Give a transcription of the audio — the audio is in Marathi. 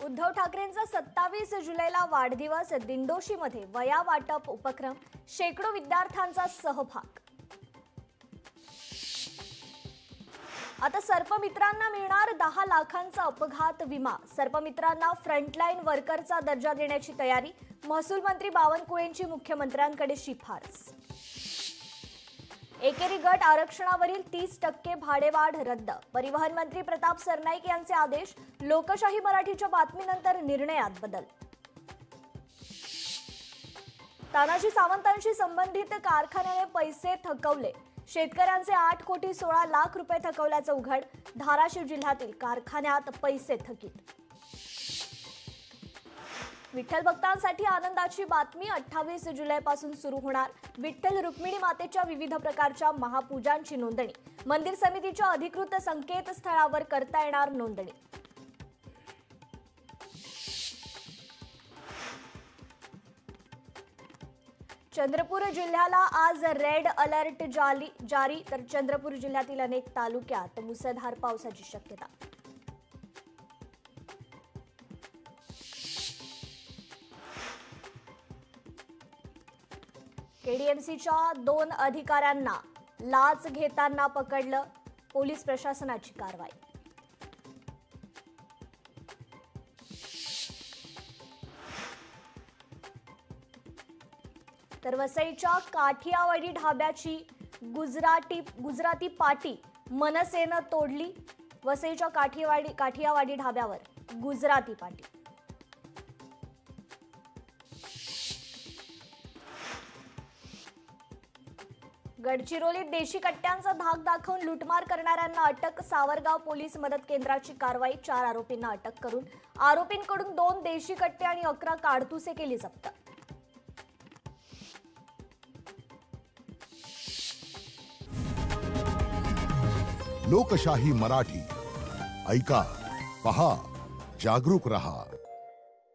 उद्धव ठाकरेंचा 27 जुलैला वाढदिवस दिंडोशीमध्ये वया वाटप उपक्रम, शेकडो विद्यार्थ्यांचा सहभाग। आता सर्पमित्रांना मिळणार 10 लाखांचा अपघात विमा। सर्पमित्रांना फ्रंटलाईन वर्करचा दर्जा देण्याची तयारी। महसूल मंत्री बावनकुळेंची मुख्यमंत्र्यांकडे शिफारस। एकेरी गट आरक्षणावरील 30% भाडेवाढ रद्द। परिवहन मंत्री प्रताप सरनाईक यांचे आदेश। लोकशाही मराठीच्या बातमीनंतर निर्णयात बदल। तानाजी सावंतांशी संबंधित कारखान्याने पैसे थकवले। शेतकऱ्यांचे 8 कोटी 16 लाख रुपये थकवल्याचं उघड। धाराशिव जिल्ह्यातील कारखान्यात पैसे थकीत। विठ्ठल भक्तांसाठी आनंदाची बातमी। 28 जुलैपासून सुरू होणार विठ्ठल रुक्मिणी मातेच्या विविध प्रकारच्या महापूजांची नोंदणी। मंदिर समितीच्या अधिकृत संकेतस्थळावर करता येणार नोंदणी। चंद्रपूर जिल्ह्याला आज रेड अलर्ट जारी। तर चंद्रपूर जिल्ह्यातील अनेक तालुक्यात मुसळधार पावसाची शक्यता। केडीएमसीच्या 2 अधिकाऱ्यांना लाच घेताना पकडलं। पोलीस प्रशासनाची कारवाई। तर वसईच्या काठियावाडी ढाब्याची गुजराती पाटी मनसेनं तोडली। वसईच्या काठियावाडी ढाब्यावर गुजराती पाटी। गडचिरोलीत देशी कट्ट्यांचा धाक दाखवून लूटमार करणाऱ्यांना अटक। सावरगाव पोलीस मदत केंद्राची कारवाई। 4 आरोपींना अटक करून आरोपींकडून 2 देशी कट्टे आणि 11 काडतुसे केली जप्त। लोकशाही मराठी ऐका, पहा, जागरूक रहा।